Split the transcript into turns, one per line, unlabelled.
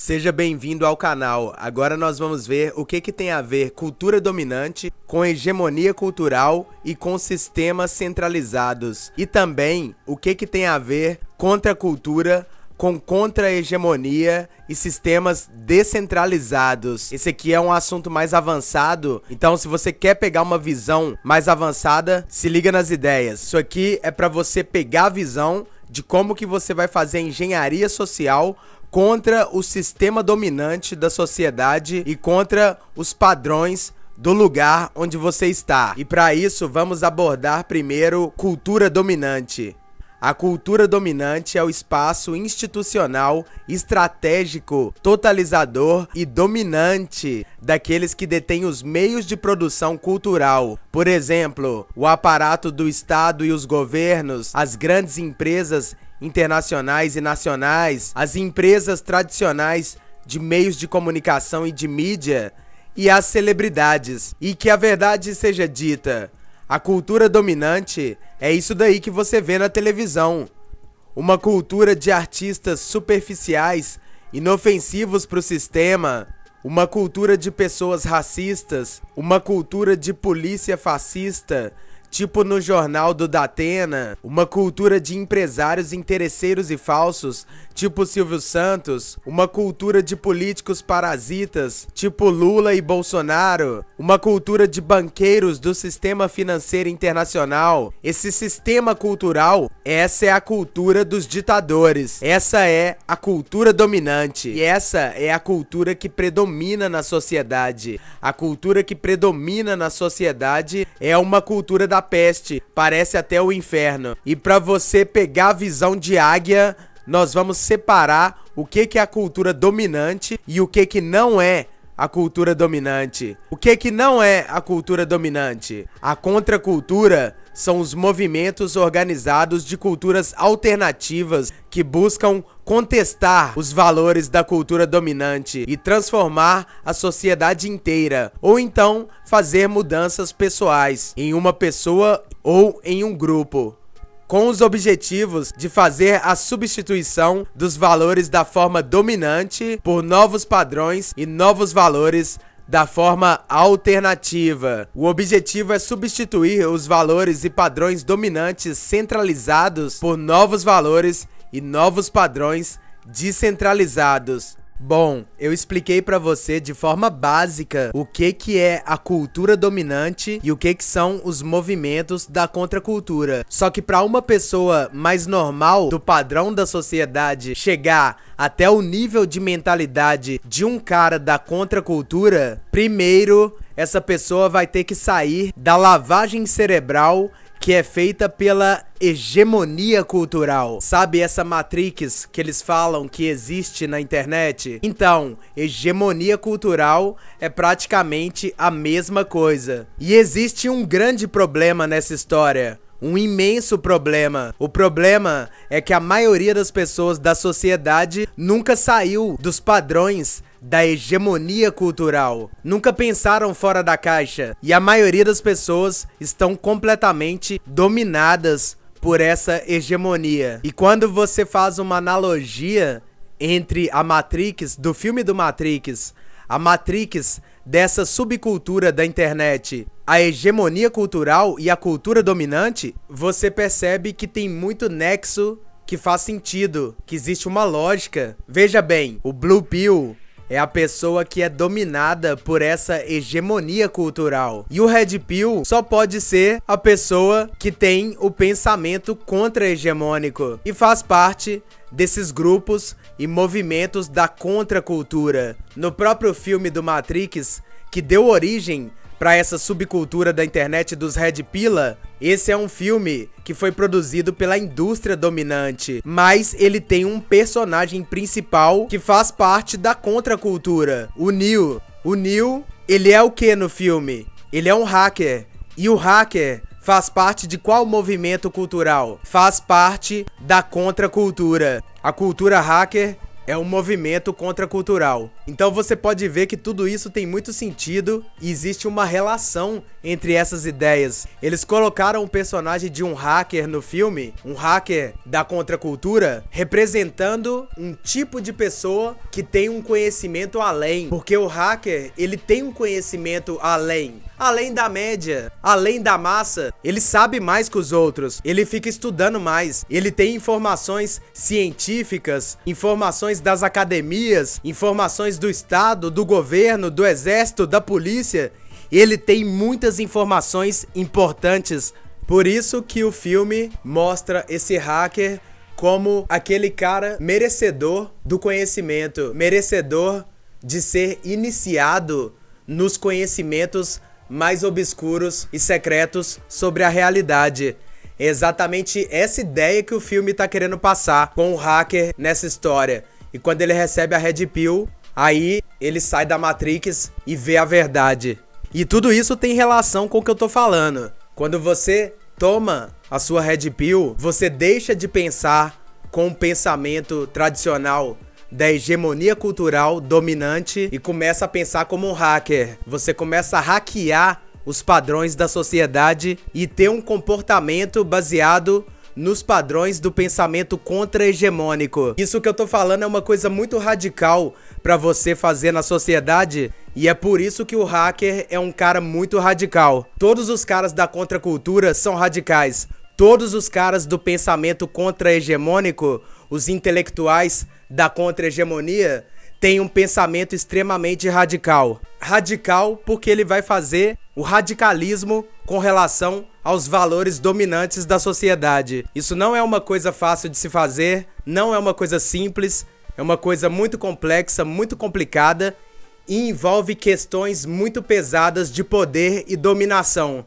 Seja bem-vindo ao canal. Agora nós vamos ver o que tem a ver cultura dominante com hegemonia cultural e com sistemas centralizados. E também o que tem a ver contracultura com contra-hegemonia e sistemas descentralizados. Esse aqui é um assunto mais avançado, então se você quer pegar uma visão mais avançada, se liga nas ideias. Isso aqui é para você pegar a visão de como que você vai fazer engenharia social contra o sistema dominante da sociedade e contra os padrões do lugar onde você está. E para isso, vamos abordar primeiro cultura dominante. A cultura dominante é o espaço institucional, estratégico, totalizador e dominante daqueles que detêm os meios de produção cultural. Por exemplo, o aparato do Estado e os governos, as grandes empresas internacionais e nacionais, as empresas tradicionais de meios de comunicação e de mídia e as celebridades. E que a verdade seja dita, a cultura dominante é isso daí que você vê na televisão. Uma cultura de artistas superficiais, inofensivos para o sistema, uma cultura de pessoas racistas, uma cultura de polícia fascista, tipo no jornal do Datena, uma cultura de empresários interesseiros e falsos, tipo Silvio Santos, uma cultura de políticos parasitas, tipo Lula e Bolsonaro, uma cultura de banqueiros do sistema financeiro internacional. Esse sistema cultural, essa é a cultura dos ditadores, essa é a cultura dominante, e essa é a cultura que predomina na sociedade. A cultura que predomina na sociedade é uma cultura da peste, parece até o inferno. E para você pegar a visão de águia, nós vamos separar o que é a cultura dominante e o que não é a cultura dominante. O que não é a cultura dominante? A contracultura são os movimentos organizados de culturas alternativas que buscam contestar os valores da cultura dominante e transformar a sociedade inteira, ou então fazer mudanças pessoais em uma pessoa ou em um grupo, com os objetivos de fazer a substituição dos valores da forma dominante por novos padrões e novos valores da forma alternativa. O objetivo é substituir os valores e padrões dominantes centralizados por novos valores e novos padrões descentralizados. Bom, eu expliquei pra você de forma básica o que é a cultura dominante e o que são os movimentos da contracultura. Só que pra uma pessoa mais normal do padrão da sociedade chegar até o nível de mentalidade de um cara da contracultura, primeiro essa pessoa vai ter que sair da lavagem cerebral que é feita pela hegemonia cultural. Sabe essa Matrix que eles falam que existe na internet? Então, hegemonia cultural é praticamente a mesma coisa. E existe um grande problema nessa história. Um imenso problema. O problema é que a maioria das pessoas da sociedade nunca saiu dos padrões da hegemonia cultural. Nunca pensaram fora da caixa. E a maioria das pessoas estão completamente dominadas por essa hegemonia. E quando você faz uma analogia entre a Matrix, do filme do Matrix, a Matrix dessa subcultura da internet, a hegemonia cultural e a cultura dominante, você percebe que tem muito nexo que faz sentido, que existe uma lógica. Veja bem, o Blue Pill é a pessoa que é dominada por essa hegemonia cultural. E o Red Pill só pode ser a pessoa que tem o pensamento contra-hegemônico e faz parte desses grupos e movimentos da contracultura. No próprio filme do Matrix, que deu origem para essa subcultura da internet dos Red Pilla, esse é um filme que foi produzido pela indústria dominante, mas ele tem um personagem principal que faz parte da contracultura, o Neo. O Neo, ele é o que no filme? Ele é um hacker, e o hacker faz parte de qual movimento cultural? Faz parte da contracultura. A cultura hacker é um movimento contracultural. Então você pode ver que tudo isso tem muito sentido e existe uma relação entre essas ideias. Eles colocaram o personagem de um hacker no filme, um hacker da contracultura, representando um tipo de pessoa que tem um conhecimento além. Porque o hacker, ele tem um conhecimento além da média, além da massa. Ele sabe mais que os outros, ele fica estudando mais, ele tem informações científicas, informações das academias, informações do Estado, do governo, do exército, da polícia. Ele tem muitas informações importantes. Por isso que o filme mostra esse hacker como aquele cara merecedor do conhecimento, merecedor de ser iniciado nos conhecimentos mais obscuros e secretos sobre a realidade. É exatamente essa ideia que o filme tá querendo passar com o hacker nessa história. E quando ele recebe a Red Pill, aí ele sai da Matrix e vê a verdade. E tudo isso tem relação com o que eu tô falando. Quando você toma a sua Red Pill, você deixa de pensar com o pensamento tradicional da hegemonia cultural dominante e começa a pensar como um hacker. Você começa a hackear os padrões da sociedade e ter um comportamento baseado nos padrões do pensamento contra-hegemônico. Isso que eu tô falando é uma coisa muito radical pra você fazer na sociedade, e é por isso que o hacker é um cara muito radical. Todos os caras da contracultura são radicais. Todos os caras do pensamento contra-hegemônico, os intelectuais da contra-hegemonia, têm um pensamento extremamente radical. Radical porque ele vai fazer o radicalismo com relação aos valores dominantes da sociedade. Isso não é uma coisa fácil de se fazer, não é uma coisa simples, é uma coisa muito complexa, muito complicada e envolve questões muito pesadas de poder e dominação.